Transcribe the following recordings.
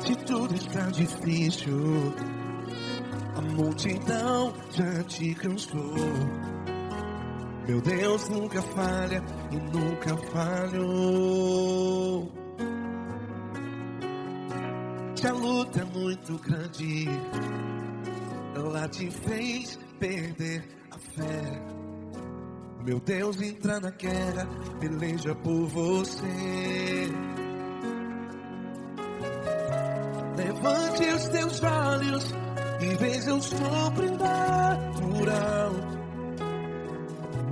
Se tudo está difícil, a multidão já te cansou. Meu Deus nunca falha e nunca falhou. Se a luta é muito grande, ela te fez perder a fé. Meu Deus entra na guerra, peleja por você. Levante os teus olhos e veja o sobrenatural.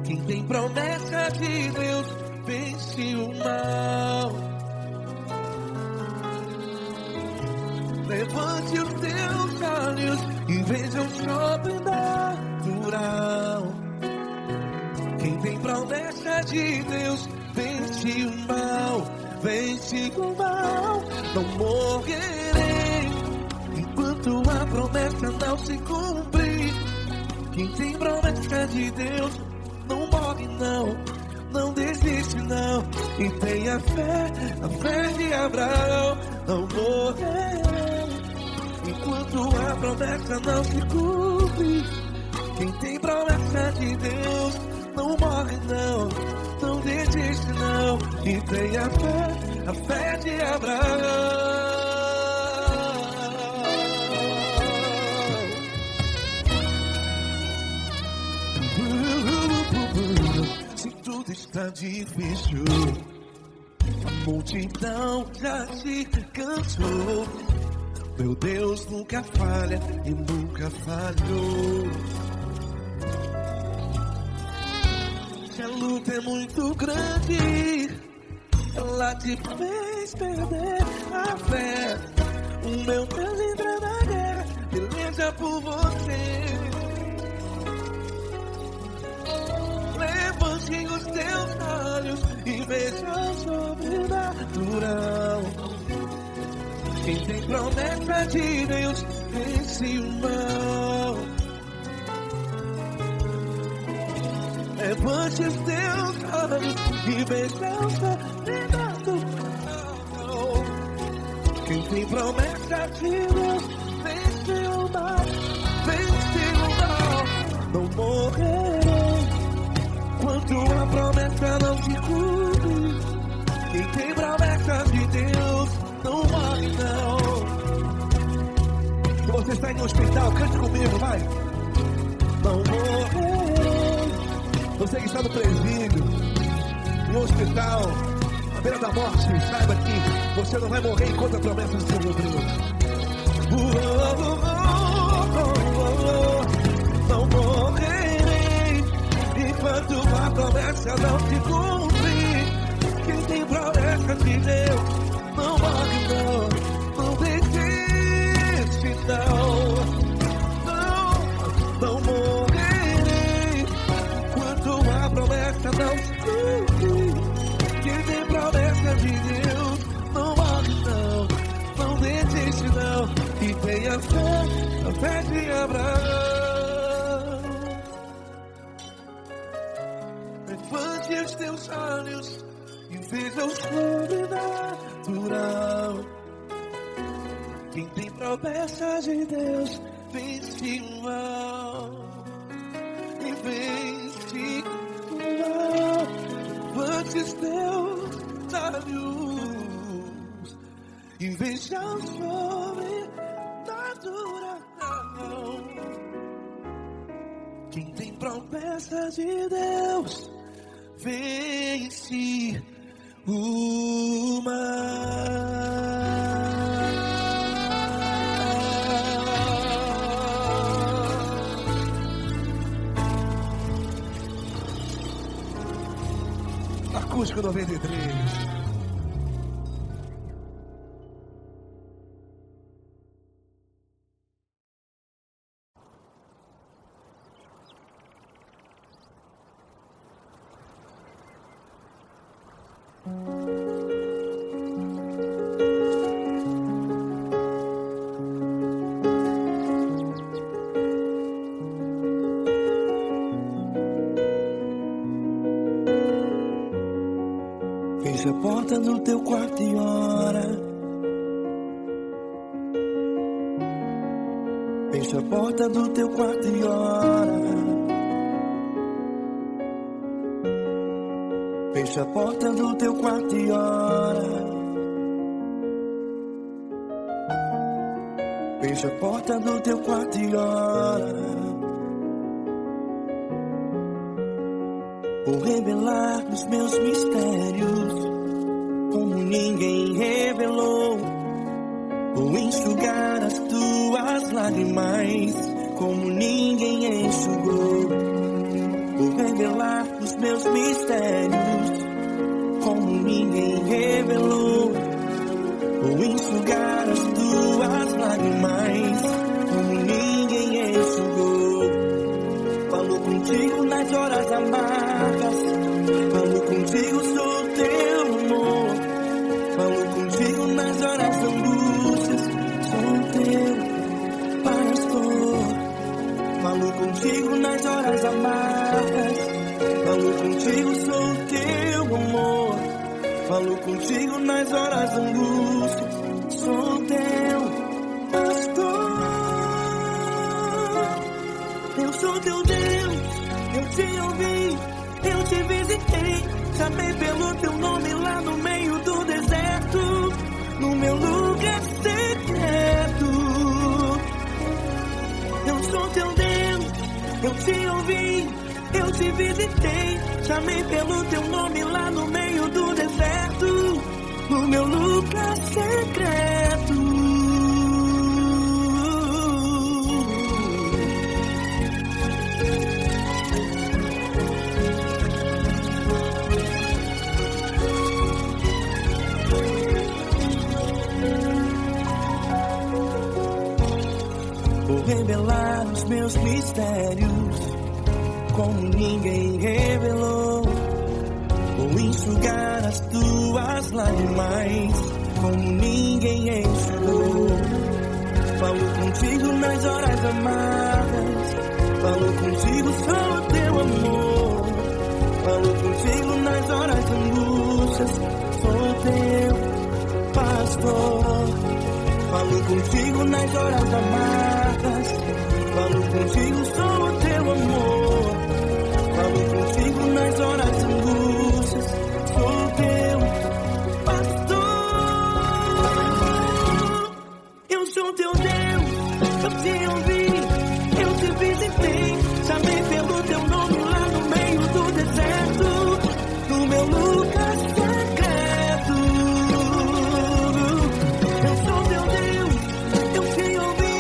Quem tem promessa de Deus vence o mal. Levante os teus olhos e veja o sobrenatural. Quem tem promessa de Deus vence o mal. Vence o mal. Não morrerei enquanto a promessa não se cumprir. Quem tem promessa de Deus não morre não, não desiste não. E tenha fé, a fé de Abraão. Não morrerei enquanto a promessa não se cumpre. Quem tem promessa de Deus não morre não, não desiste não. E tenha fé, a fé de Abraão. Se tudo está difícil, a multidão já se cansou. Meu Deus nunca falha e nunca falhou. Se a luta é muito grande, ela te fez perder a fé. O meu Deus entra na guerra, peleja por você. Levante os teus olhos e veja o sobrenatural. Quem tem promessa de Deus vence o mal. Levante os teus olhos e veja o sobrenatural. Quem tem promessa de Deus vence o mal. Vence o mal. Não morrerei enquanto a promessa não se cumpre. Quem tem promessa de Deus não morre não. Se você está em um hospital, cante comigo, vai. Não morrerei. Você que está no presídio, em um hospital, à beira da morte, saiba que você não vai morrer enquanto a promessa se cumprir. Não morrerei enquanto a promessa não se cumprir. Quem tem promessa de Deus não morre não, não desiste não. Não morrerei enquanto a promessa não se cumprir. Quem tem promessa de Deus não morre não, não desiste não. E tenha fé, a fé de Abraão. Levante os teus olhos e veja o sobrenatural. Quem tem promessa de Deus vence o mal. E vence o mal. Levante os teus olhos e veja o sobrenatural. Quem tem promessa de Deus vence o mal. Acústico 93. Feche a porta do teu quarto e ora. Fecha a porta do teu quarto e ora. Fecha a porta do teu quarto e ora. Fecha a porta do teu quarto e ora. Vou revelar os meus mistérios como ninguém revelou. Vou enxugar as tuas lágrimas como ninguém enxugou. Vou revelar os meus mistérios como ninguém revelou. Vou enxugar as tuas lágrimas como ninguém enxugou. Falo contigo nas horas amargas, falo contigo, sou teu amor. Falo contigo nas horas da angústias, sou teu pastor. Falo contigo nas horas amargas, falo contigo, sou teu amor. Falo contigo nas horas da angústia, sou teu pastor. Eu sou teu Deus, eu te ouvi, eu te visitei. Chamei pelo teu nome lá no meio do deserto, no meu lugar secreto. Eu sou teu Deus, eu te ouvi, eu te visitei. Chamei pelo teu nome lá no meio do deserto, no meu lugar secreto. Vou revelar os meus mistérios como ninguém revelou. Vou enxugar as tuas lágrimas como ninguém enxugou. Falo contigo nas horas amargas, falo contigo, sou teu amor. Falo contigo nas horas angústias, sou teu pastor. Falo contigo nas horas amargas, falo contigo, sou teu amor. Falo contigo nas horas angústias, sou teu pastor. Eu sou teu Deus, eu te ouvi, eu te visitei. Chamei pelo teu nome lá no meio do deserto, no meu lugar secreto. Eu sou teu Deus, eu te ouvi,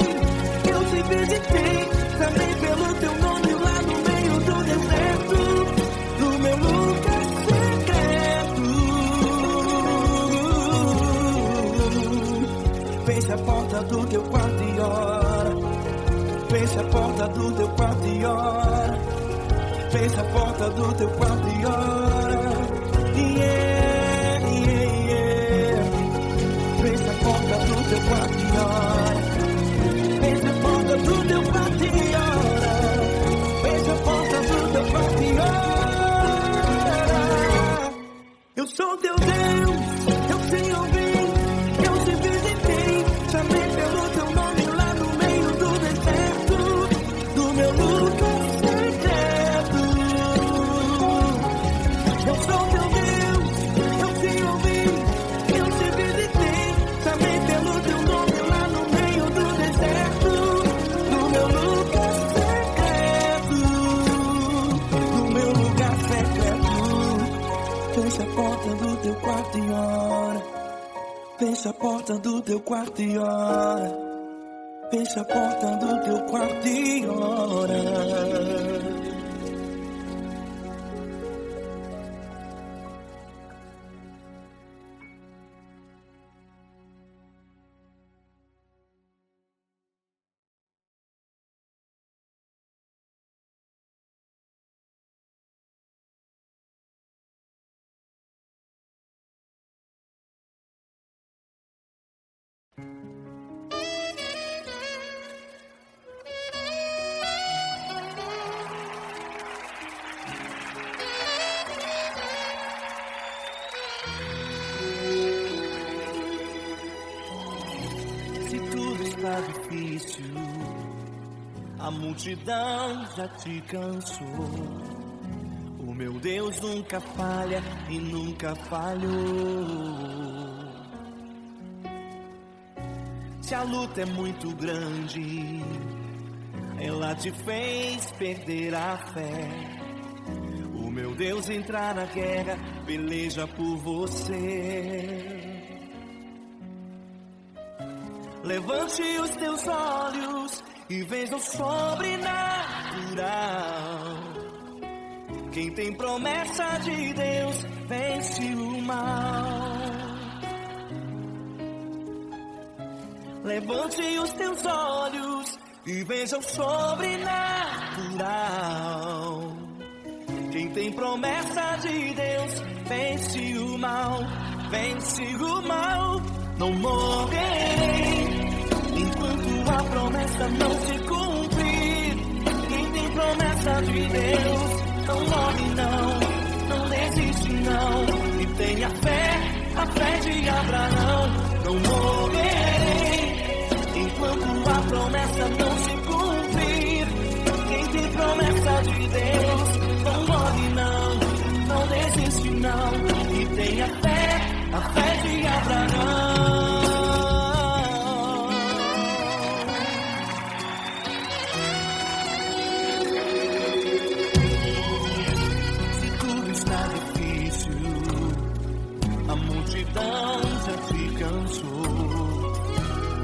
eu te visitei. Chamei pelo teu nome lá no meio do deserto, no meu lugar secreto. Fecha a porta do teu quarto e ora. Fecha a porta do teu quarto e ora. Fecha a porta do teu quarto e ora. Yeah, yeah, yeah. Fecha a porta do teu quarto e ora. Fecha a porta do teu quarto e ora. Fecha a porta do teu quarto e ora. Eu sou teu Deus, eu te ouvi, eu te visitei. Chamei pelo teu nome lá no meio do deserto, do meu lugar secreto. Eu sou teu Deus, eu te ouvi, eu te visitei. Chamei pelo teu nome lá no meio do deserto, do meu lugar secreto, do meu lugar secreto. Fecha a porta do teu quarto e ora. Fecha a porta do teu quarto e ora. Fecha a porta do teu quarto e ora. Se tudo está difícil, A multidão já te cansou. O meu Deus nunca falha e nunca falhou. Se a luta é muito grande, ela te fez perder a fé. O meu Deus entrar na guerra, peleja por você. Levante os teus olhos e veja o sobrenatural. Quem tem promessa de Deus vence o mal. Levante os teus olhos e veja o sobrenatural. Quem tem promessa de Deus vence o mal, vence o mal. Não morrerei enquanto a promessa não se cumprir. Quem tem promessa de Deus não morre não, não desiste não. E tenha fé, a fé de Abraão. Não morrerei enquanto a promessa não se cumprir. Quem tem promessa de Deus não morre não, não desiste não. E tenha fé, a fé de Abraão. Se tudo está difícil, a multidão já te cansou.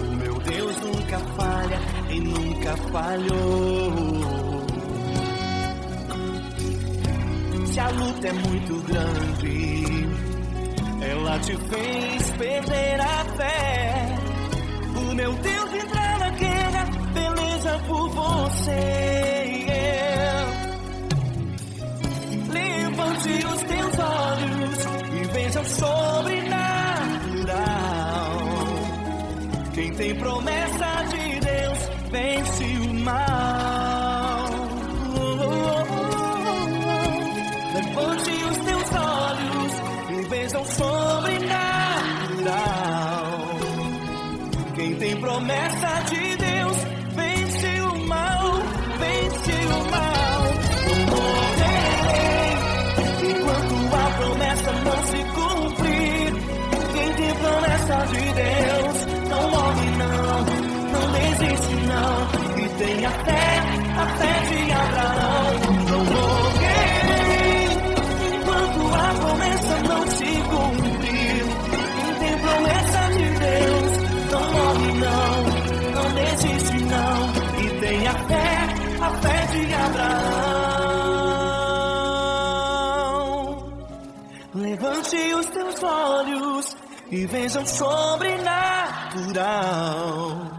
O meu Deus nunca falha e nunca falhou. Se a luta é muito grande, ela te fez perder a fé. O meu Deus entrar na guerra, peleja por você. Levante os teus olhos e veja o sobrenatural. Quem tem promessa de Deus vence o mal. Levante os teus olhos e veja o sobrenatural. Quem tem promessa de Deus vence o mal, vence o mal. Não morrerei enquanto a promessa não se cumprir. Quem tem promessa de Deus não morre não, não desiste não. E tenha fé, a fé de Abraão. Não morrerei enquanto a promessa não se cumprir. Quem tem promessa de Deus não morre não, não desiste não. E tenha fé, a fé de Abraão. Levante os teus olhos e veja o sobrenatural.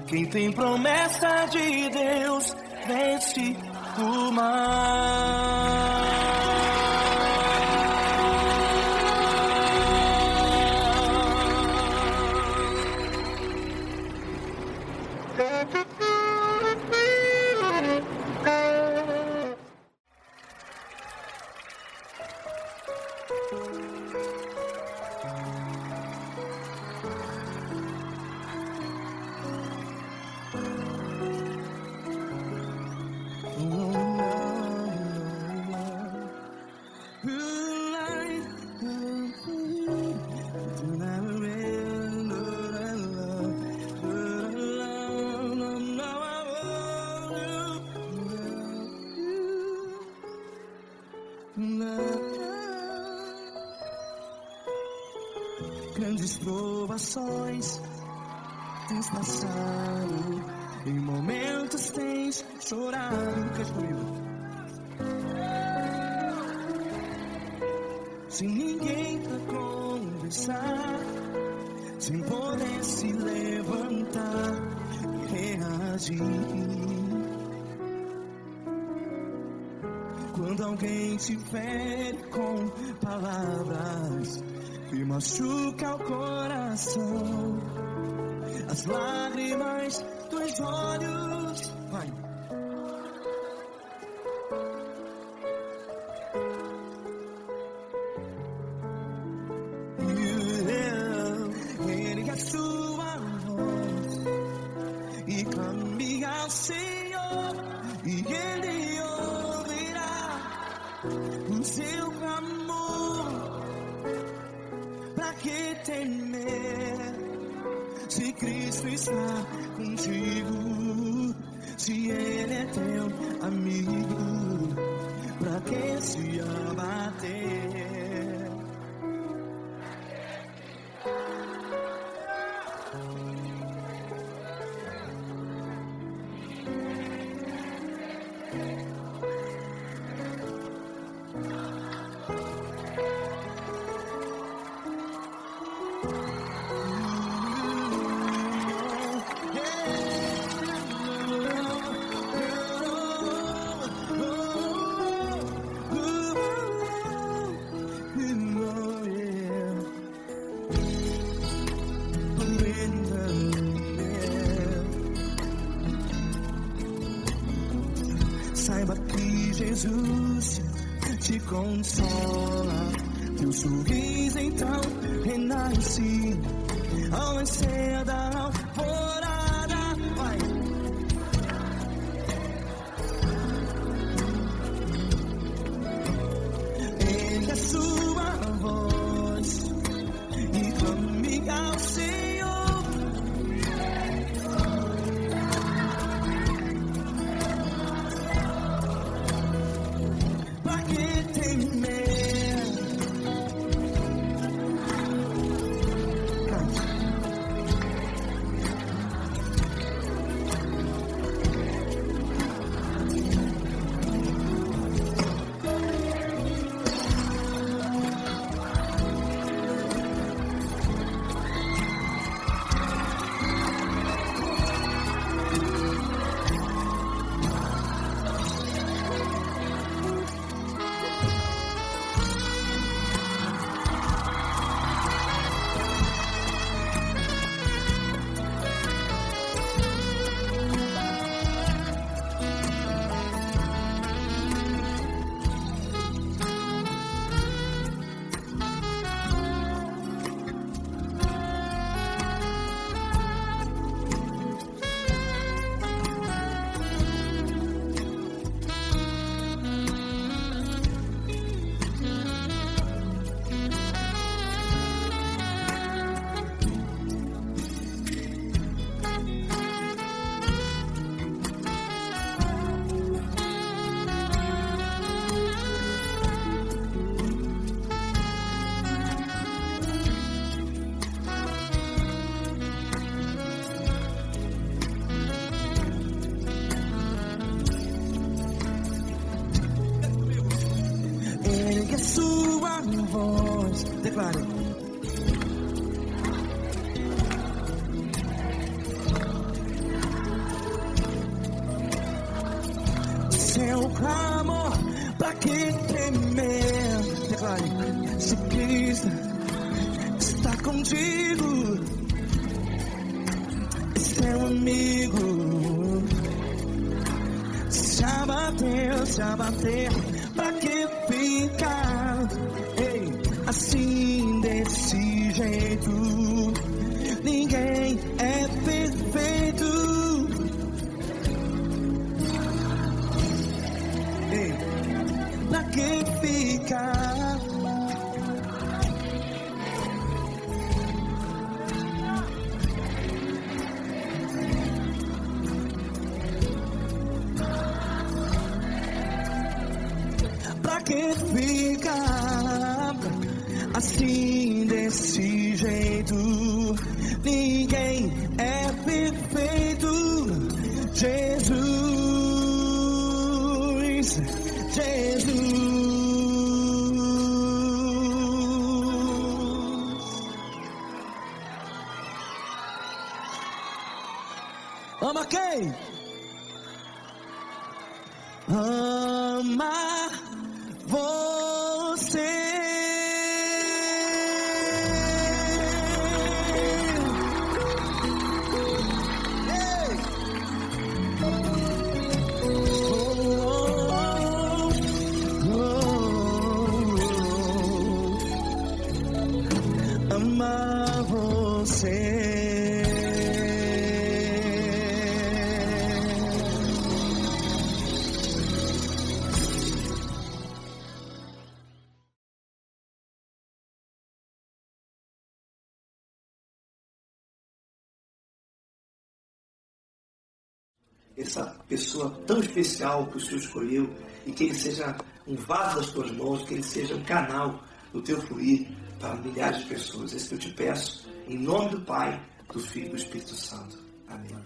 Quem tem promessa de Deus vence o mal. Grandes provações tens passado, em momentos tens chorado. Cante comigo. Sem ninguém pra conversar, sem poder se levantar e reagir. Quando alguém te fere com palavras e machuca o coração, as lágrimas dos olhos, vai. Ergue a sua voz e clame ao Senhor. Cristo está contigo, se Ele é teu amigo, pra que se abater? Saiba que Jesus te consola, teu sorriso então renasce ao nascer da alvorada. Vai. Ele é sua voz e clame ao Senhor. Ergue a sua voz, declare. Seu clamor, pra que temer? Declare. Se Cristo está contigo, seu amigo, se abater, pra que ficar, ei, assim desse jeito? Ninguém é perfeito, ei, pra que ficar? Pra que ficar assim desse jeito? Ninguém é perfeito. Jesus, Jesus. Ama quem? Ama você. Ama você. essa pessoa tão especial que o Senhor escolheu, e que ele seja um vaso das tuas mãos, que ele seja um canal do teu fluir para milhares de pessoas. É isso que eu te peço, em nome do Pai, do Filho e do Espírito Santo. Amém.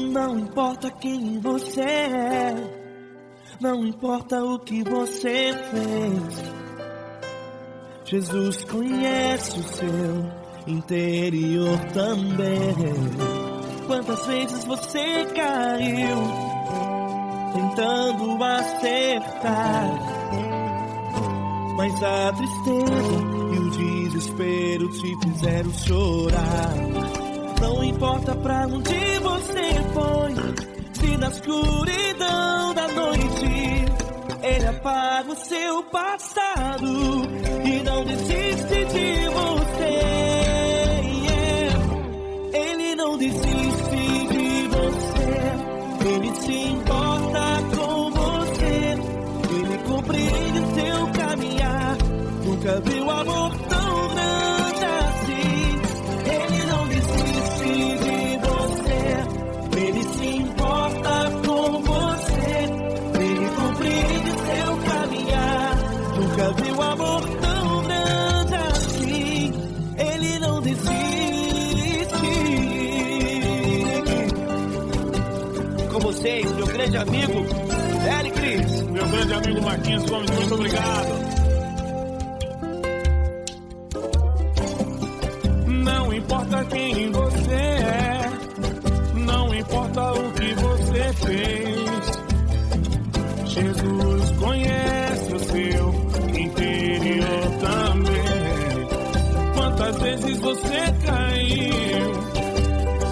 Não importa quem você é, não importa o que você fez, Jesus conhece o seu interior também. Quantas vezes você caiu tentando acertar, mas a tristeza e o desespero te fizeram chorar. Não importa pra onde você foi, se na escuridão da noite Ele apaga o seu passado e não desiste de você. Ele não desiste de você, Ele se importa com você, Ele compreende seu caminhar. Nunca viu amor tão grande assim. Ele não desiste de você, Ele se importa com você, Ele compreende seu caminhar. Nunca viu amor tão grande assim. Ele não desiste. Com vocês, meu grande amigo Eli Cris. Meu grande amigo Marquinhos Gomes, muito obrigado. Não importa quem você é, não importa o que você fez, Jesus conhece o seu interior também. Quantas vezes você caiu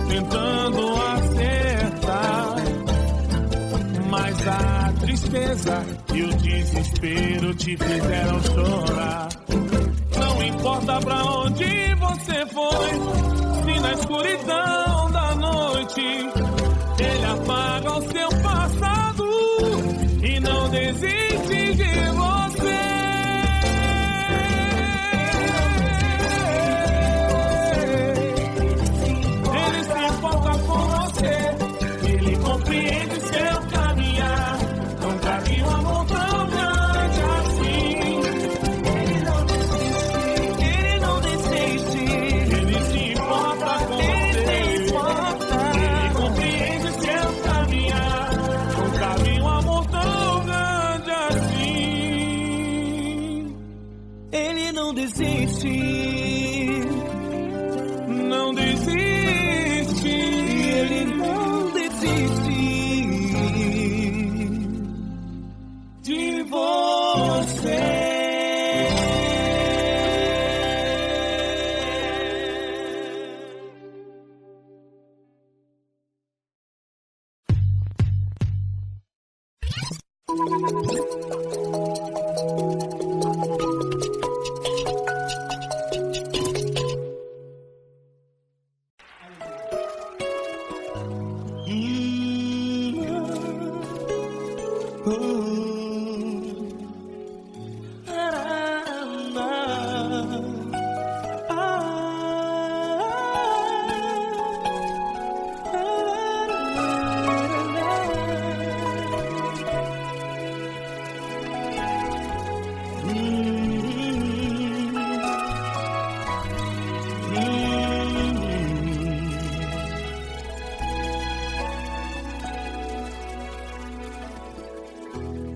tentando acertar, mas a tristeza e o desespero te fizeram chorar. Não importa pra onde você foi, se na escuridão da noite Ele apaga o seu passado e não desiste de você. Ele se importa com você, Ele compreende seu caminhar. Nunca vi um amor tão grande assim. Ele se importa com você, Ele compreende seu caminhar. Nunca vi um amor tão grande assim. Ele não desiste, não desiste, Ele não desiste de você.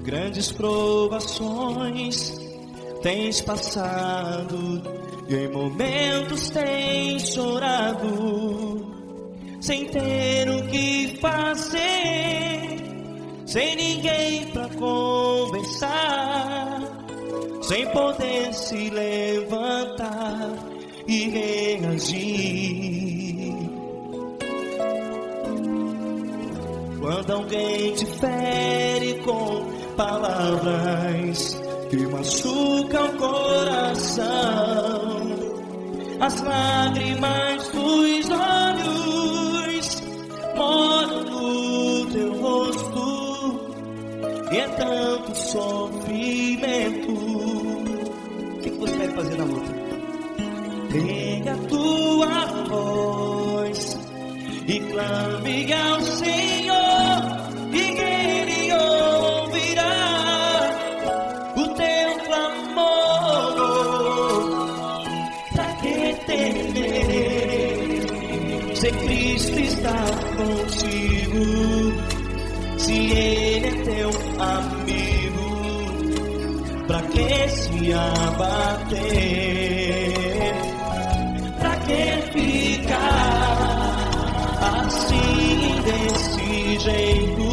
Grandes provações tens passado e em momentos tens chorado, sem ter o que fazer, sem ninguém pra conversar, sem poder se levantar e reagir. Quando alguém te fere com palavras que machucam o coração, as lágrimas dos olhos molham no teu rosto, e é tanto sofrimento. O que você vai fazer na luta? Pega a tua voz e clame ao Senhor, e Ele ouvirá o teu clamor. Pra que temer, se Cristo está contigo, se Ele é teu amigo? Pra que se abater? Pra que ficar assim, desse jeito?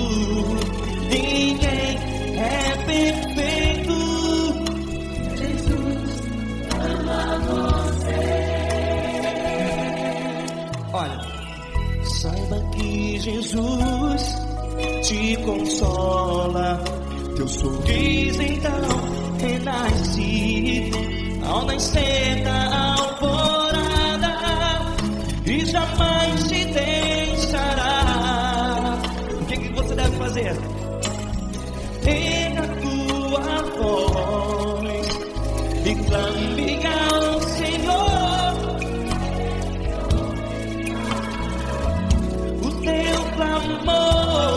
Ninguém é perfeito. Jesus ama você. Olha, saiba que Jesus te consola. Teu sorriso então renasce ao nascer da alvorada, e jamais te deixará. O que você deve fazer? Erga a tua voz e clame ao Senhor, o teu clamor.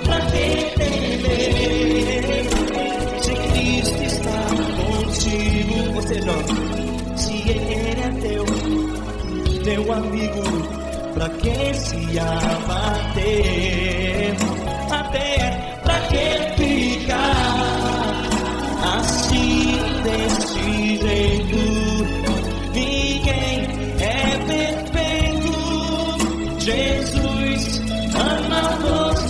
Pra que temer, se Cristo está contigo? Você joga. Se Ele é teu amigo, pra que se abater? Até pra que ficar assim, desse jeito? Ninguém é perfeito. Jesus ama você.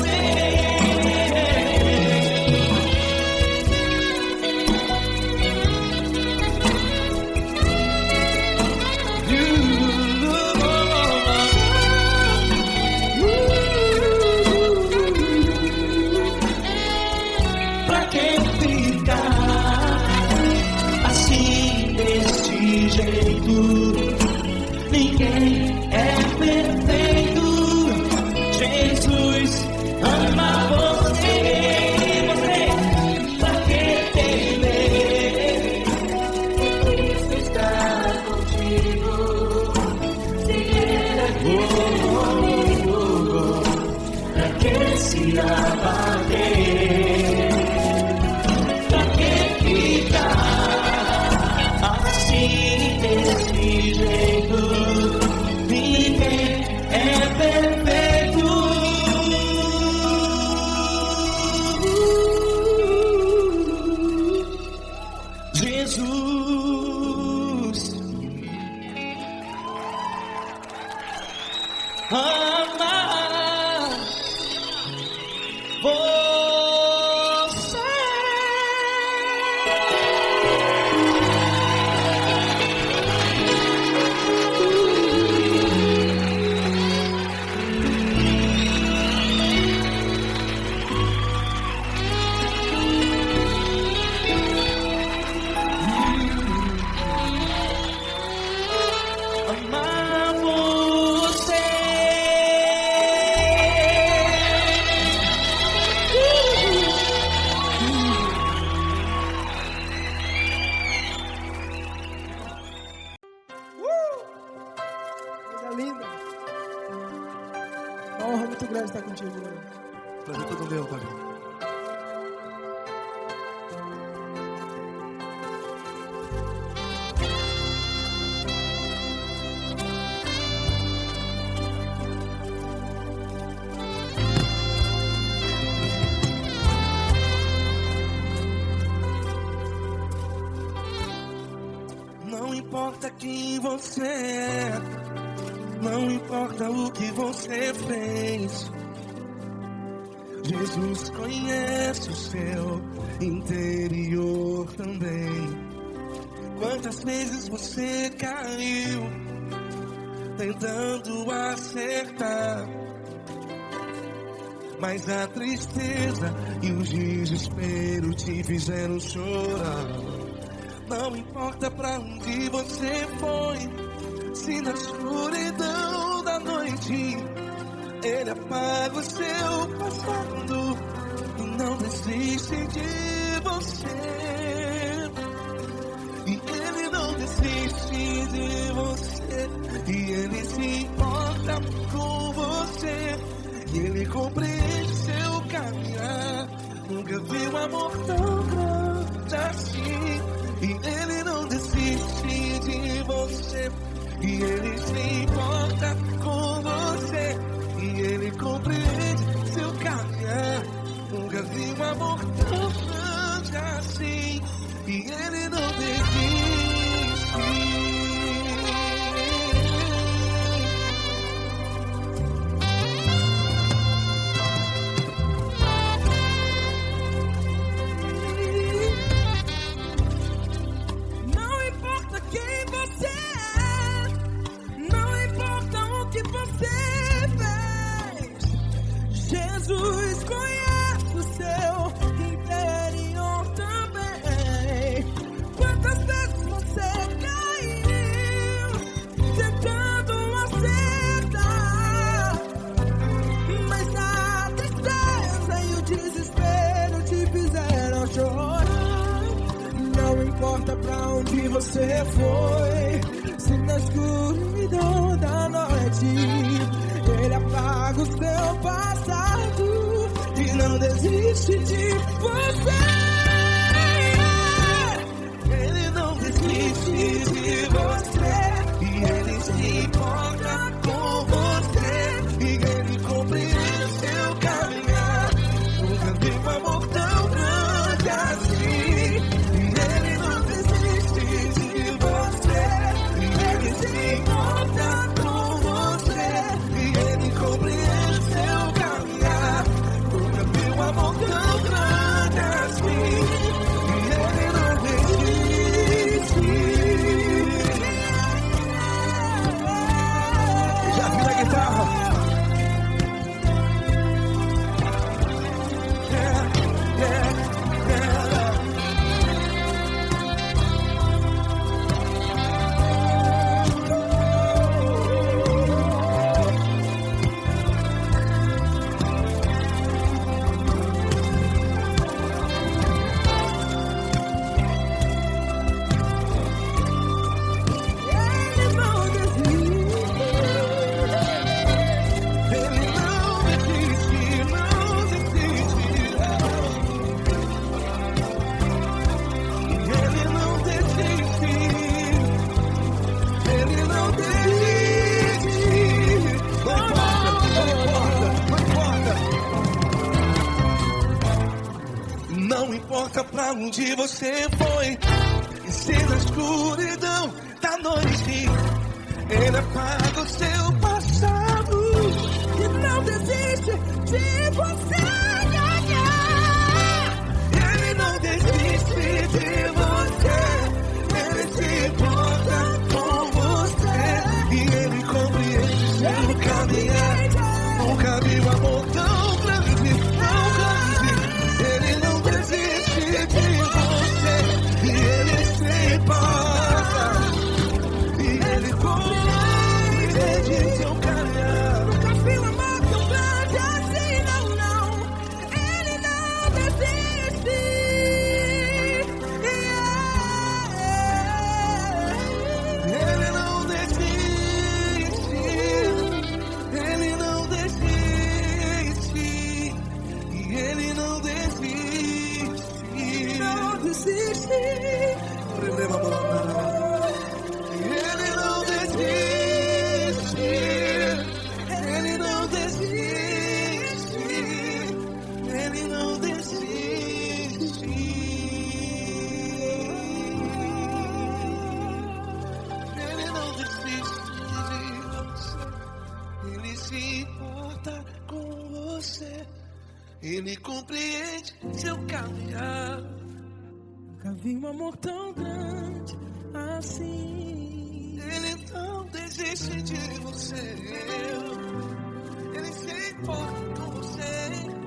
Pra que ficar assim, desse jeito? Ninguém é perfeito. Jesus ama você. Pra que temer? Cristo está contigo. Se Ele é teu amigo, pra que se abater? Pra que ficar assim, desse jeito? Ninguém é perfeito. Jesus ama você. Amar você. Coisa linda. Uma honra muito grande estar contigo, Lord. Prazer todo meu, Pai. Não importa quem você é, não importa o que você fez, Jesus conhece o seu interior também. Quantas vezes você caiu tentando acertar, Mas a tristeza e o desespero te fizeram chorar. Não importa pra onde você foi, se na escuridão da noite Ele apaga o seu passado e não desiste de você. E Ele não desiste de você. E Ele se importa com você. E Ele compreende seu caminhar. Nunca vi um amor tão grande assim. E Ele não desiste de você. E Ele se importa com você. E Ele compreende seu caminhar. Nunca vi um amor tão grande assim. E Ele não desiste. Jesus conhece o seu interior também. Quantas vezes você caiu tentando acertar, mas a tristeza e o desespero te fizeram chorar. Não importa pra onde você foi, se na escuridão da noite Ele apaga o seu passado e não desiste de você. Ele não desiste de você. E Ele se importa com você. E Ele compreende seu caminhar. Nunca vi um amor tão grande assim. E Ele não desiste de você. E Ele se importa com você. E Ele compreende seu caminhar. Nunca vi um amor tão grande assim. E Ele não desiste. Já vi na guitarra. Não importa pra onde você foi, e se na escuridão da noite Ele apaga o seu passado E não desiste de você. Ele não desiste de você. Ele se importa com você. E Ele compreende seu caminhar. Nunca vi um amor tão grande, tão grande. Ele não desiste de você. E Ele se importa. E Ele compreende seu caminhar. Nunca vi um amor tão grande assim, não, não. Ele não desiste. Ele não desiste. Ele não desiste. E Ele não desiste. Não desiste. Ele não desiste. Ele não desiste. Ele não desiste. Ele não desiste de você. Ele se importa com você. Ele compreende seu caminhar. Nunca vi um amor tão grande assim. Ele não desiste de você. Ele se importa com você.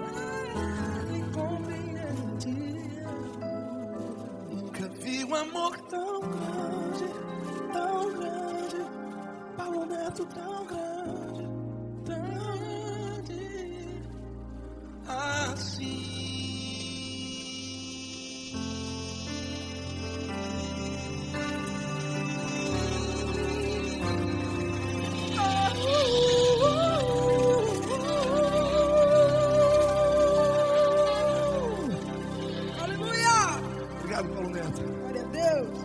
amor tão grande, Paulo Neto tão grande, assim. Obrigado, Paulo Neto. Glória a Deus.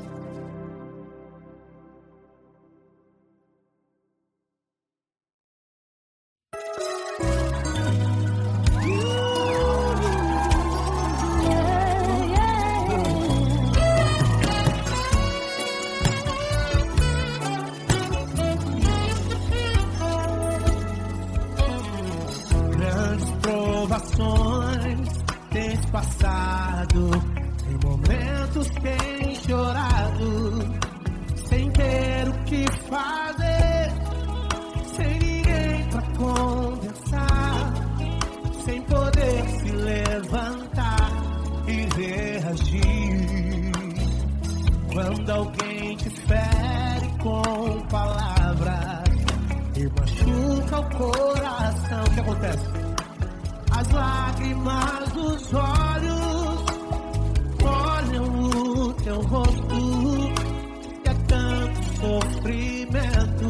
Grandes provações tens passado, em momentos tem chorado, sem ter o que fazer, sem ninguém pra conversar, sem poder se levantar e reagir. Quando alguém te fere com palavras e machuca o coração, o que acontece? As lágrimas dos olhos olham o teu rosto e é tanto sofrimento.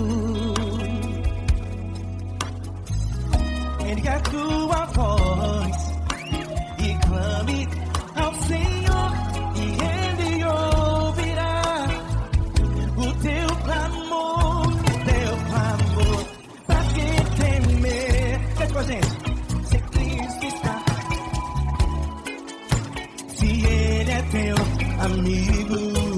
Ergue a tua voz e clame ao Senhor e Ele ouvirá o teu clamor, pra que temer? Cante com a gente. Se Cristo está, se Ele é teu amigo.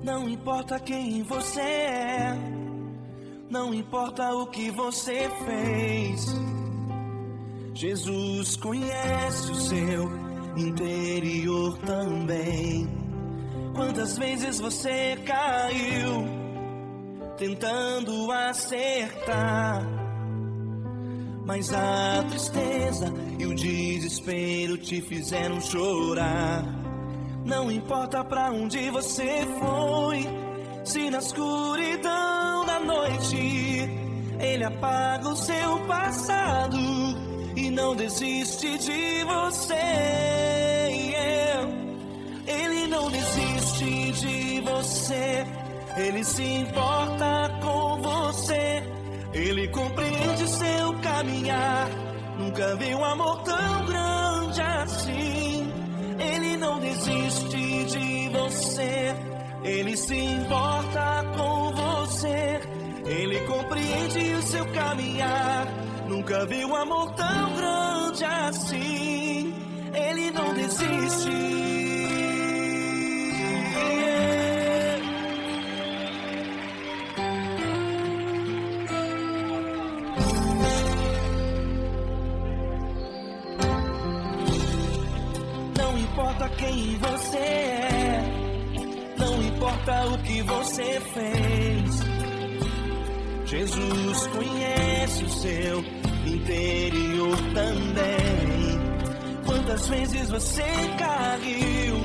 Não importa quem você é, não importa o que você fez, Jesus conhece o seu interior também. Quantas vezes você caiu tentando acertar, mas a tristeza e o desespero te fizeram chorar. Não importa pra onde você foi, se na escuridão da noite Ele apaga o seu passado e não desiste de você. Ele não desiste de você, Ele se importa com você, Ele compreende seu caminhar. Nunca vi um amor tão grande assim. Ele não desiste de você, Ele se importa com você, Ele compreende o seu caminhar. Nunca vi um amor tão grande assim. Ele não desiste. Não importa quem você é, não importa o que você fez, Jesus conhece o seu interior também. Quantas vezes você caiu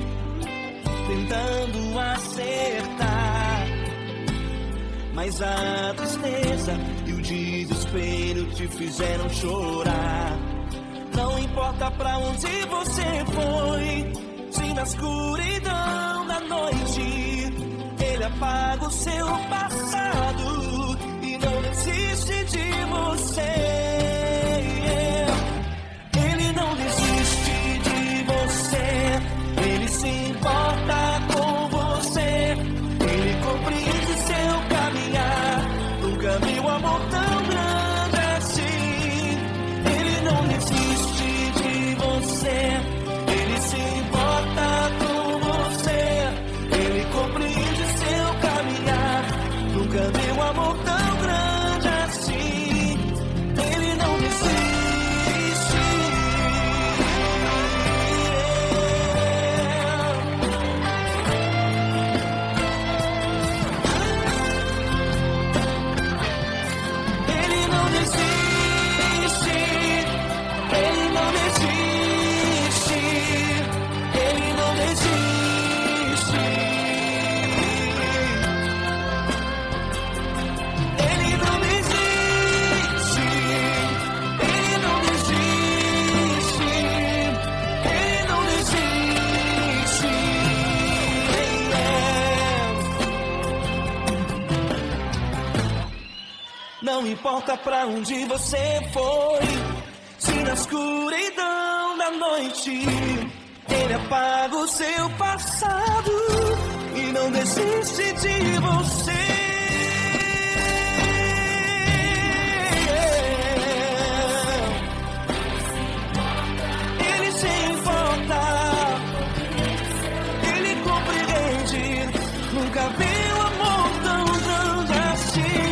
tentando acertar, mas a tristeza e o desespero te fizeram chorar. Não importa pra onde você foi, se na escuridão da noite Ele apaga o seu passado e não desiste de você. Ele não desiste de você, Ele se importa com você, Ele compreende seu caminhar. Nunca vi um amor tão grande assim. Ele não desiste de você, Ele se importa com você, Ele compreende seu caminhar. Nunca vi um amor tão grande assim. Ele não desiste. Ele não desiste. Ele não desiste. Ele não desiste. Ele não desiste. Ele não desiste. Ele não desiste. Não importa pra onde você foi, se na escuridão da noite Ele apaga o seu passado e não desiste de você. Ele se importa, Ele compreende. Nunca vi um amor tão grande assim.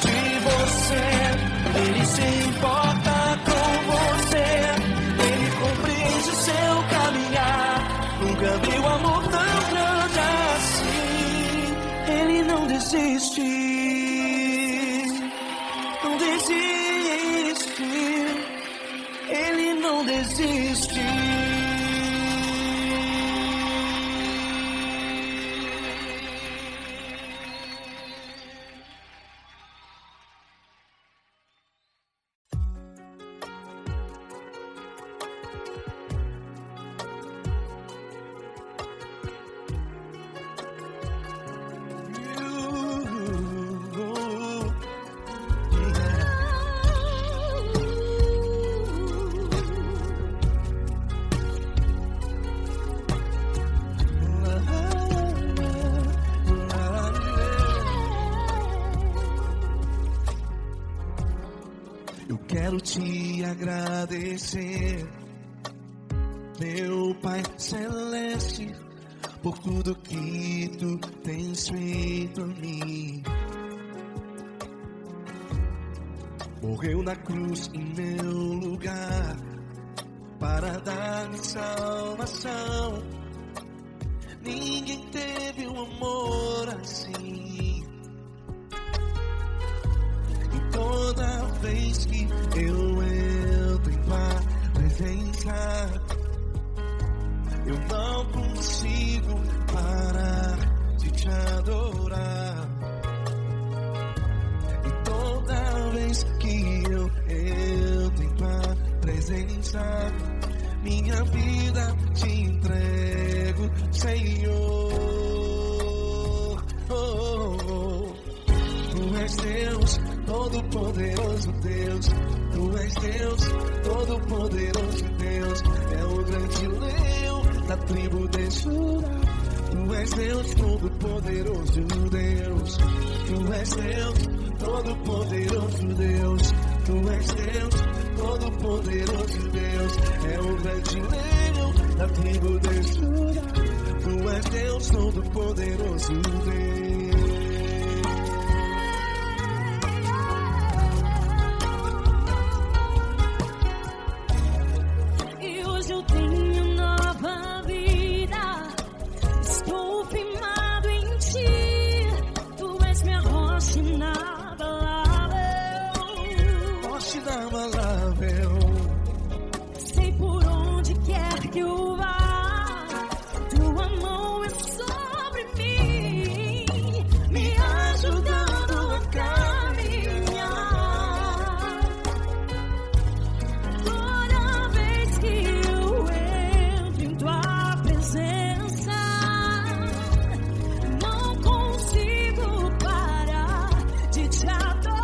De você, Ele se importa com você, Ele compreende o seu caminhar. Nunca vi um amor tão grande assim. Ele não desiste, não desiste, Ele não desiste. Eu quero te agradecer, meu Pai Celeste, por tudo que tu tens feito a mim. Morreu na cruz em meu lugar para dar-me salvação. Ninguém teve um amor assim. E toda vez que eu entro em tua presença, eu não consigo parar de te adorar. E toda vez que eu entro em tua presença, minha vida te entrego, Senhor. Tu és Deus, todo-poderoso Deus. Tu és Deus, todo-poderoso Deus. É o grande leão da tribo de Judá. Tu és Deus, todo-poderoso Deus. Tu és Deus, todo-poderoso Deus. Tu és Deus, todo-poderoso Deus. É o grande leão da tribo de Judá. Tu és Deus, todo-poderoso Deus. Sei por onde quer que eu vá, tua mão é sobre mim, me ajudando a caminhar. Toda vez que eu entro em tua presença, não consigo parar de te adorar.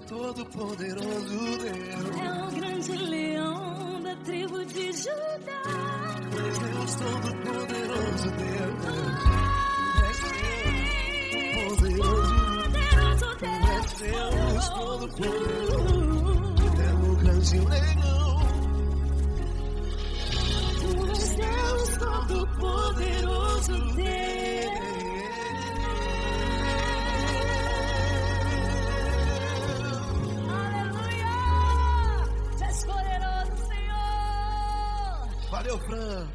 Todo-poderoso Deus. É o grande leão da tribo de Judá. Tu és Deus, todo-poderoso Deus. Tu és Deus, todo-poderoso. É o grande leão. Tu és Deus, todo-poderoso Deus. Valeu, Fran.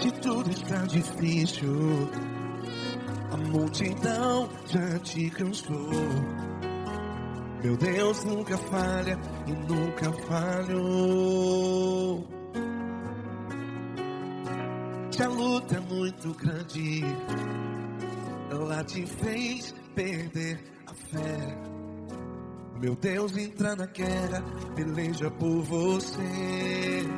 Se tudo está difícil, a multidão já te cansou. Meu Deus nunca falha e nunca falhou. Se a luta é muito grande, ela te fez perder a fé. Meu Deus entra na guerra, peleja por você.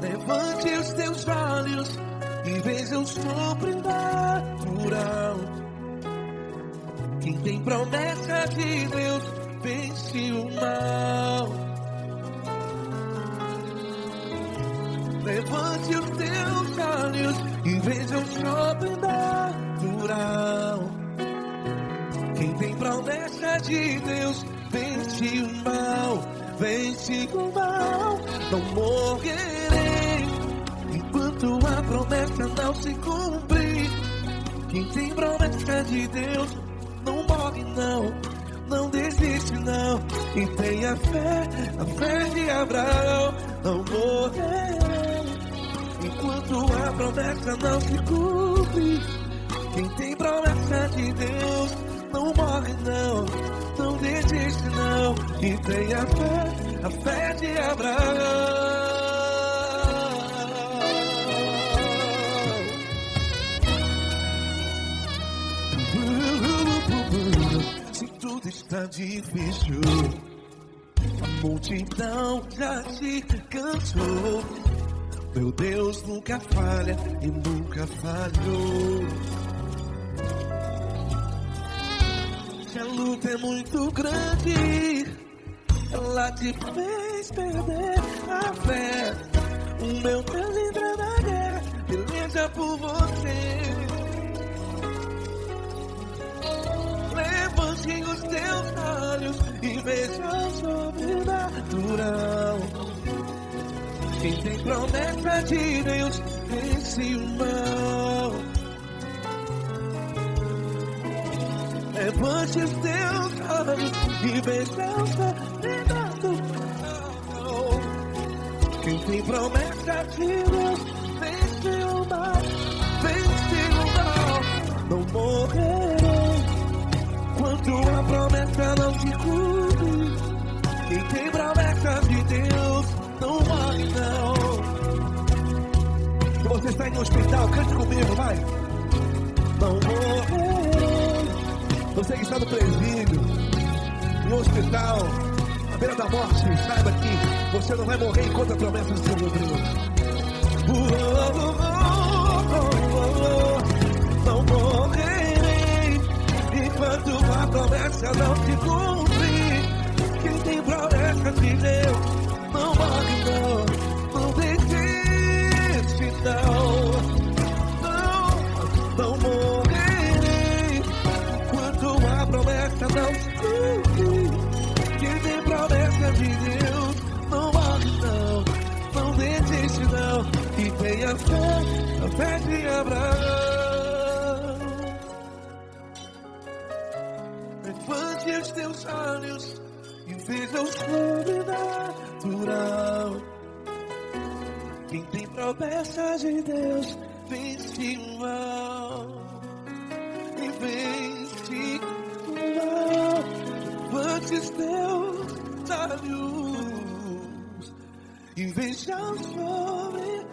Levante os teus olhos e veja o sobrenatural. Quem tem promessa de Deus vence o mal. Levante os teus olhos e veja o sobrenatural. Quem tem promessa de Deus vence o mal. Vence o mal. Não morrerei enquanto a promessa não se cumprir. Quem tem promessa de Deus não morre não, não desiste não. E tenha fé, a fé de Abraão. Não morrerei enquanto a promessa não se cumpre. Quem tem promessa de Deus não morre não, não desiste não. E tenha fé, a fé de Abraão. Se tudo está difícil, a multidão já te cansou. Meu Deus nunca falha e nunca falhou. Se a luta é muito grande, ela te fez perder a fé. O meu Deus entra na guerra, peleja por você. Levante os teus olhos e veja o sobrenatural. Quem tem promessa de Deus vence o mal. Levante os teus olhos e veja o sobrenatural. Quem tem promessa de Deus vence o mal. Vence o mal. Não morrerei enquanto a promessa não se cumpre. Quem tem promessa de Deus não morre não. Se você está em um hospital, cante comigo, vai. Não morrerei. Você que está no presídio, no hospital, à beira da morte, saiba que você não vai morrer enquanto a promessa não se cumpriu. Não morrerei enquanto a promessa não se cumprir. Quem tem promessa de Deus não morre não, não desiste não. Não morrerei enquanto a promessa não se cumprir. Quem tem promessa de Deus não morre não, não desiste não. E tenha fé, a fé de Abraão. Levante os teus olhos e veja o sobrenatural. Quem tem promessa de Deus vence o mal. E vence o mal. Levante os teus olhos e veja o sobrenatural.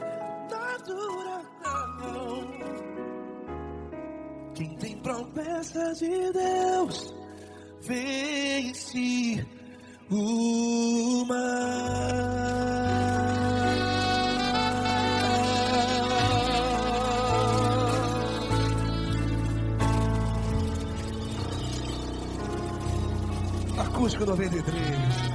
Quem tem promessa de Deus vence o mal. Acústico 93.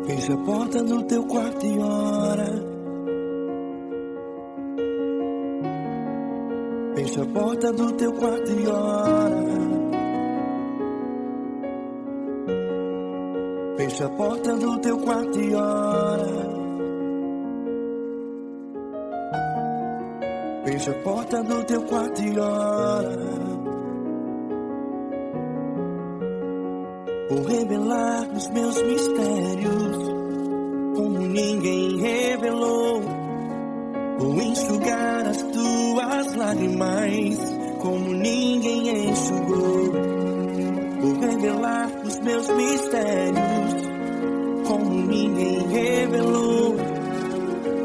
Feche a porta do teu quarto e ora. Fecha a porta do teu quarto e ora. Fecha a porta do teu quarto e ora. Fecha a porta do teu quarto e ora. Vou revelar os meus mistérios como ninguém revelou. Vou enxugar as tuas lágrimas como ninguém enxugou. Vou revelar os meus mistérios como ninguém revelou.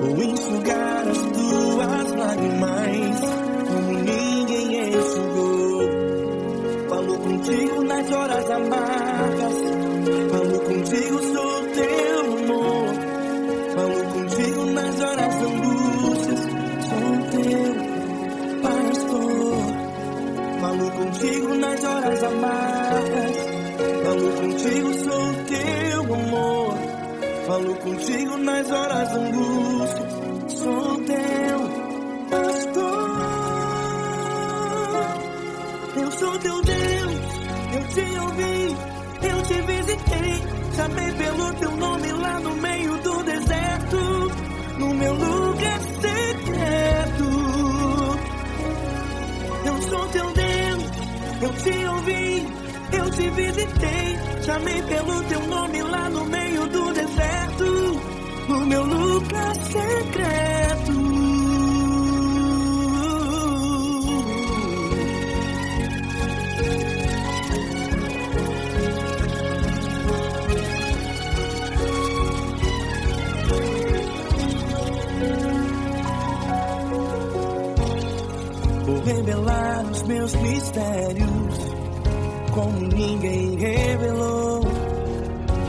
Vou enxugar as tuas lágrimas como ninguém enxugou. Falo contigo nas horas amargas, falo contigo, sou teu amor. Falo contigo nas horas de angústias, sou teu pastor. Falo contigo nas horas amargas, falo contigo, sou teu amor. Falo contigo nas horas de angústias, sou teu pastor. Eu sou teu Deus, eu te ouvi, eu te visitei. Chamei pelo teu nome lá no meio do deserto, no meu lugar secreto. Eu sou teu Deus, eu te ouvi, eu te visitei. Chamei pelo teu nome lá no meio do deserto, no meu lugar secreto. Vou revelar os meus mistérios como ninguém revelou.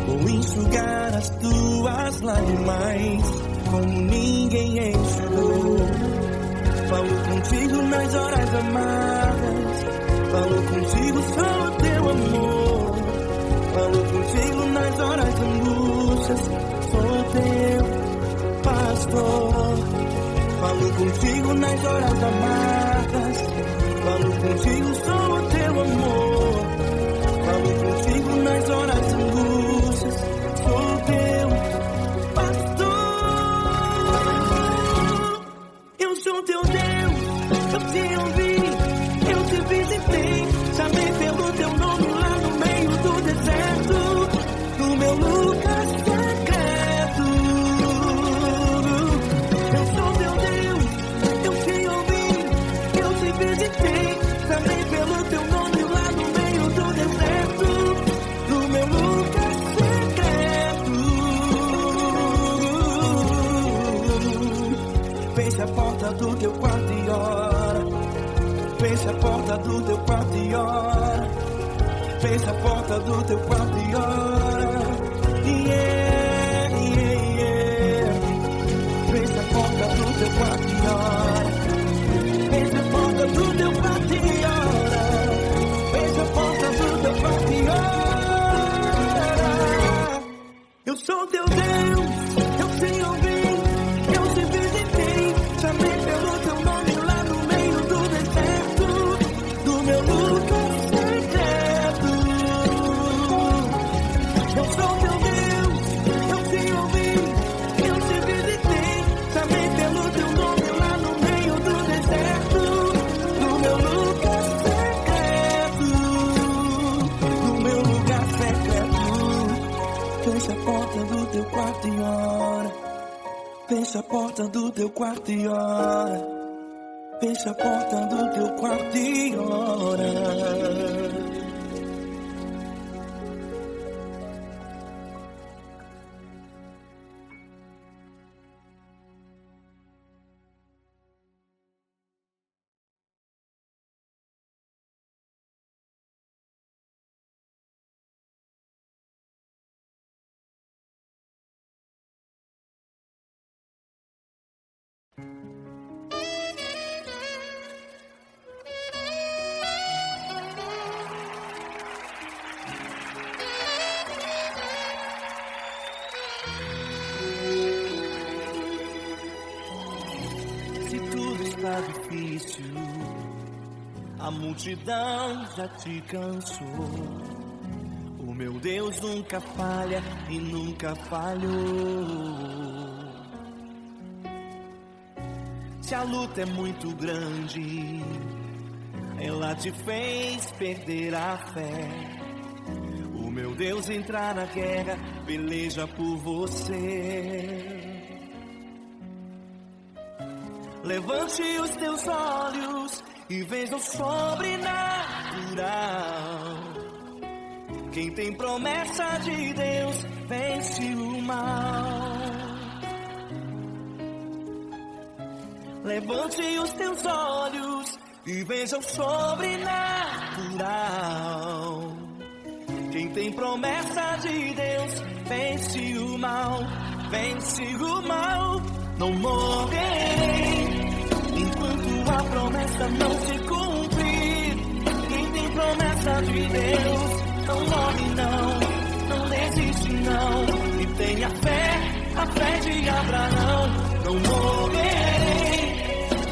Vou enxugar as tuas lágrimas como ninguém enxugou. Falo contigo nas horas amargas, falo contigo, sou teu amor. Falo contigo nas horas de angústias, sou teu pastor. Falo contigo nas horas amargas, falo contigo, sou teu amor. Falo contigo nas horas de angústias, sou teu pastor. Eu sou teu Deus, eu te ouvi, eu te visitei. Chamei pelo teu nome lá no meio do deserto, no meu lugar secreto. Eu sou teu Deus, eu te ouvi, eu te visitei. Chamei pelo teu nome lá no meio do deserto, no meu lugar secreto. Fecha a porta do teu quarto e ora. Fecha a porta do teu quarto e ora. Fecha a porta do teu quarto e ora. Yeah, yeah, yeah. Fecha a porta do teu quarto e ora. Fecha a porta do teu quarto e ora. Fecha a porta do teu quarto e ora. Eu sou teu Deus, eu te ouvi, eu te visitei. Chamei pelo teu nome lá no meio do deserto, do meu lugar secreto. Eu sou teu Deus, eu te ouvi, eu te visitei. Chamei pelo teu nome lá no meio do deserto, do meu lugar secreto, do meu lugar secreto. Fecha a porta do teu quarto e ora. Fecha a porta do teu quarto e ora. Fecha a porta do teu quarto e ora. Se tudo está difícil, A multidão já te cansou. O meu Deus nunca falha e nunca falhou. Se a luta é muito grande, ela te fez perder a fé. O meu Deus entrar na guerra, peleja por você. Levante os teus olhos e veja o sobrenatural. Quem tem promessa de Deus vence o mal. Levante os teus olhos e veja o sobrenatural. Quem tem promessa de Deus vence o mal, vence o mal. Não morrerei enquanto a promessa não se cumprir. Quem tem promessa de Deus não morre não, não desiste não. E tenha fé, a fé de Abraão. Não morrerei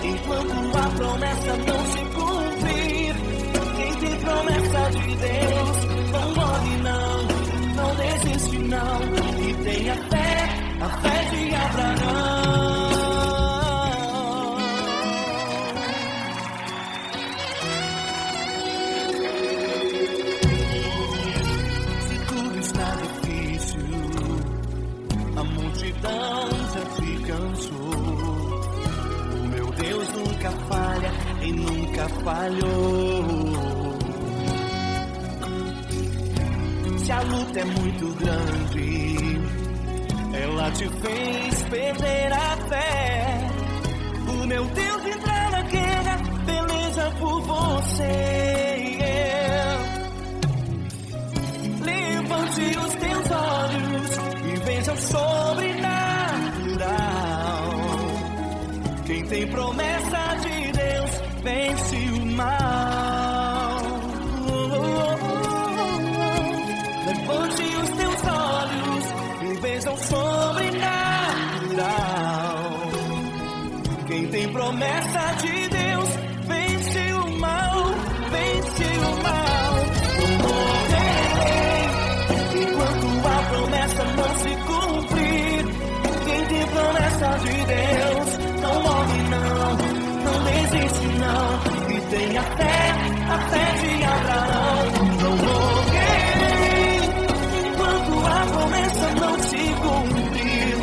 enquanto a promessa não se cumprir. Quem tem promessa de Deus não morre não, não desiste não. E tenha fé, a fé de Abraão. Se tudo está difícil, a multidão já te cansou. O meu Deus nunca falha e nunca falhou. Se a luta é muito grande, ela te fez perder a fé. O meu Deus entrar na guerra, peleja por você. Levante os teus olhos e veja o sobrenatural. Quem tem promessa de Deus vence o mal. Levante os teus olhos e veja o sobrenatural. Quem tem promessa de Deus vence o mal, vence o mal. Não morrerei enquanto a promessa não se cumprir. Quem tem promessa de Deus não morre não, não desiste não. E tenha fé, a fé de Abraão. Não morrerei enquanto a promessa não se cumprir.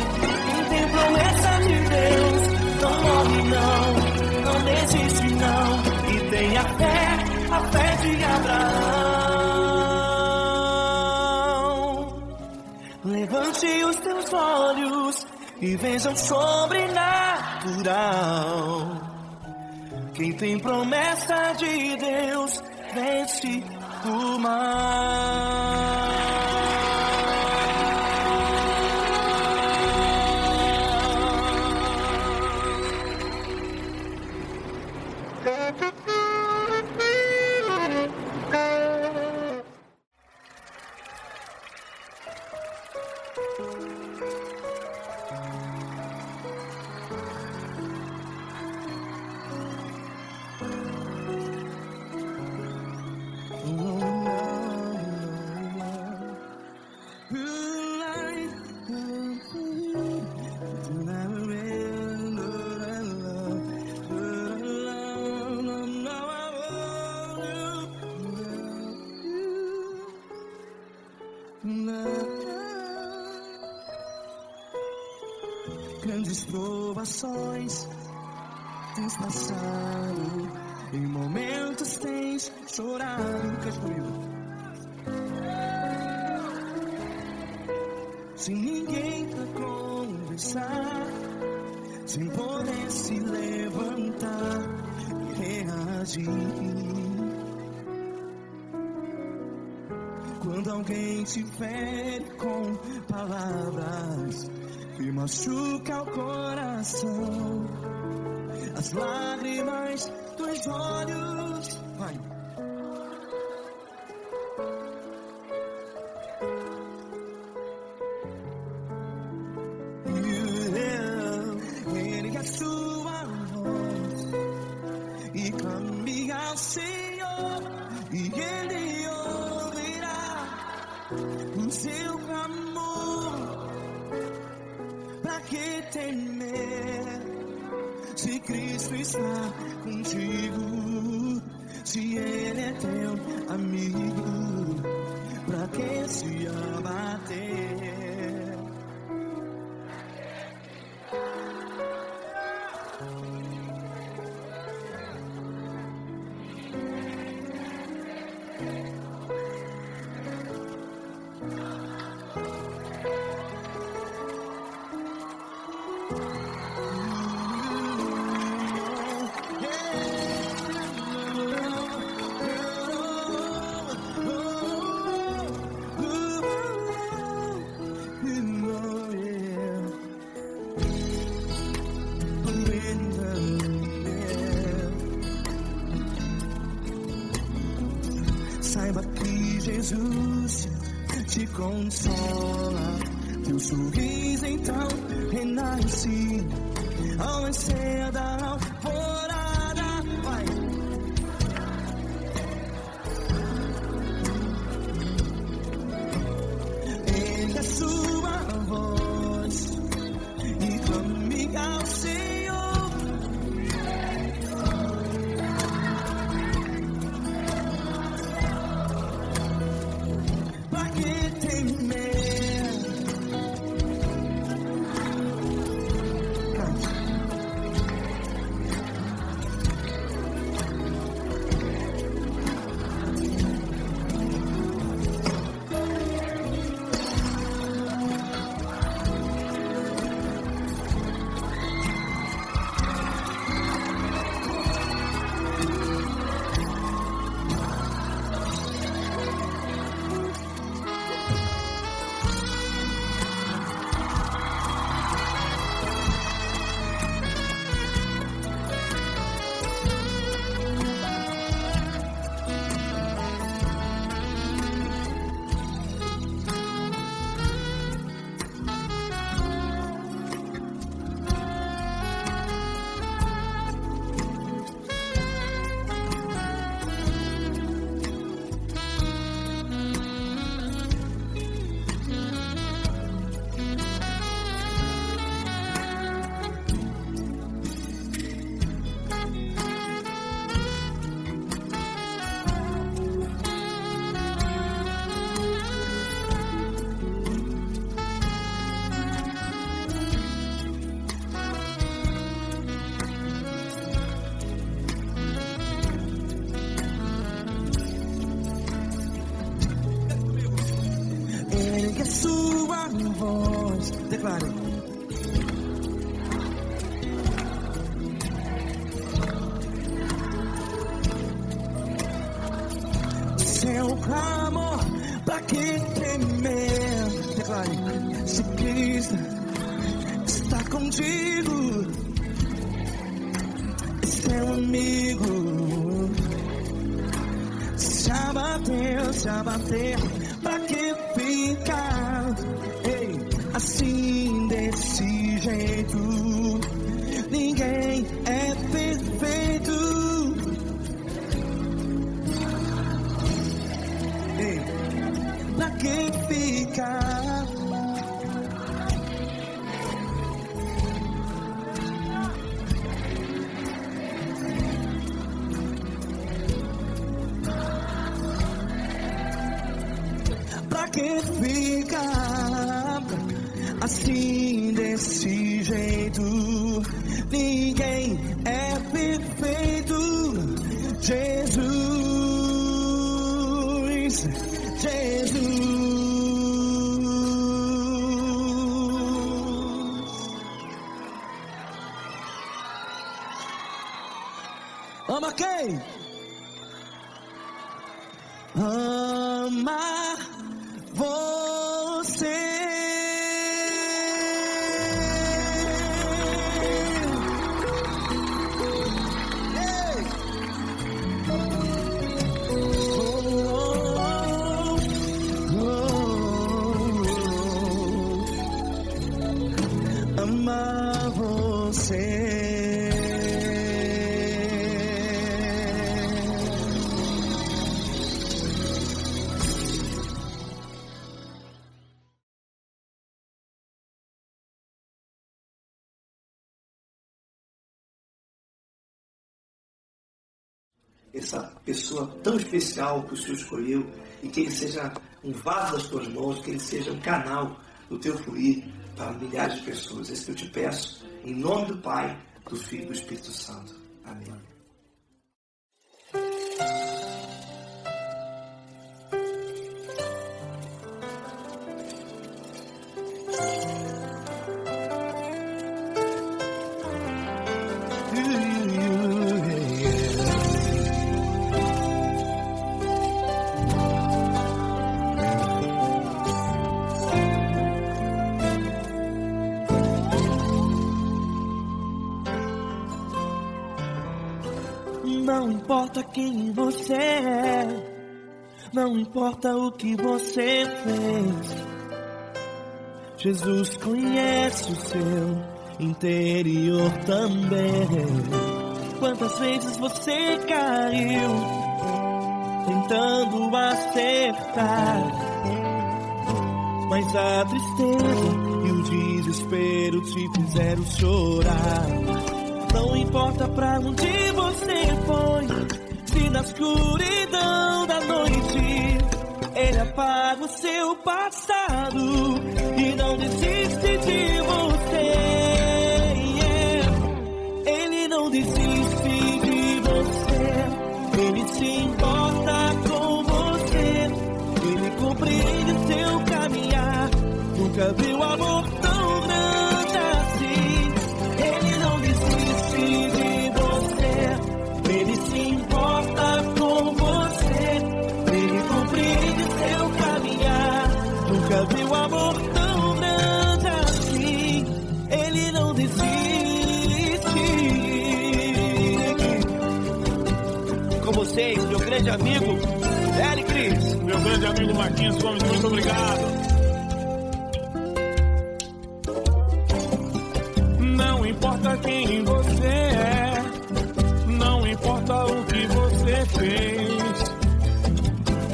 Quem tem promessa de Deus não morre não, não desiste não. E tenha fé, a fé de Abraão. Levante os teus olhos e veja o sobrenatural. Quem tem promessa de Deus vence o mal. Grandes provações tens passado, em momentos tens chorado. Cante comigo. Sem ninguém pra conversar, sem poder se levantar e reagir. Quando alguém te fere com palavras que machuca o coração, as lágrimas dos olhos, vai. Ergue a sua voz e clame ao Senhor. que temer? Se Cristo está contigo, se Ele é teu amigo, pra que se abater? Saiba que Jesus te consola, teu sorriso então renasce ao nascer da alvorada. Vai. Erga a sua voz e clame ao Senhor. Pra que temer? Ergue a sua voz, declare. Seu clamor, pra que temer? Declare. Se Cristo está contigo, seu amigo, se abater, pra que ficar, ei, assim desse jeito? Ninguém é perfeito. Ei, pra que ficar? Pra que ficar assim desse jeito? Ninguém é perfeito. Jesus, Jesus. Ama quem? Ama você. Ama você. essa pessoa tão especial que o Senhor escolheu e que ele seja um vaso das tuas mãos, que ele seja um canal do teu fluir para milhares de pessoas. É isso que eu te peço, em nome do Pai, do Filho e do Espírito Santo. Amém. Não importa quem você é, não importa o que você fez, Jesus conhece o seu interior também. Quantas vezes você caiu tentando acertar, mas a tristeza e o desespero te fizeram chorar. Não importa pra onde você foi, se na escuridão da noite Ele apaga o seu passado e não desiste de você. Ele não desiste de você, Ele se importa com você, Ele compreende o seu caminhar. Nunca viu amor tão grande assim. Ele não desiste de você, Ele se importa com você, Ele compreende seu caminhar. Nunca viu amor tão grande assim. Ele não desiste. Com vocês, meu grande amigo Eli Cris. Meu grande amigo Marquinhos Gomes, muito obrigado. Não importa quem você é, não importa o que você fez,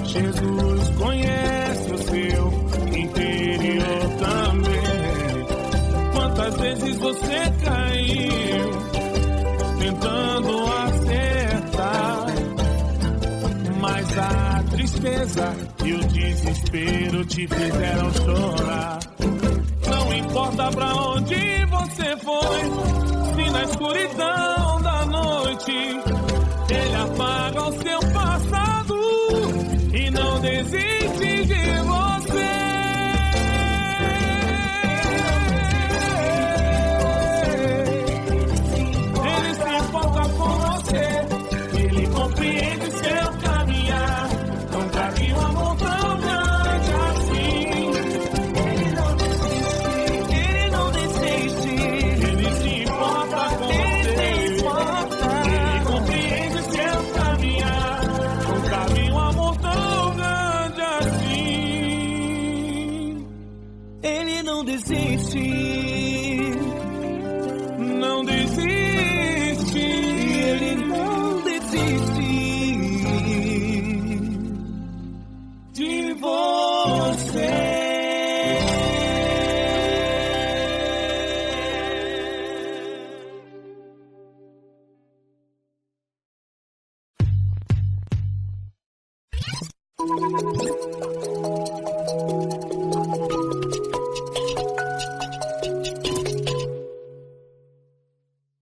Jesus conhece o seu interior também. Quantas vezes você caiu tentando acertar, mas a tristeza e o desespero te fizeram chorar. Não importa pra onde você foi, se na escuridão da noite Ele apaga o seu passado e não desiste de você. Ele se importa com você, Ele compreende seu caminhar. Nunca vi um amor tão grande assim. Ele não desiste, Ele se importa com você, Ele compreende seu caminhar. Nunca vi um amor tão grande assim. Ele não desiste, Não desiste, Ele não desiste de você.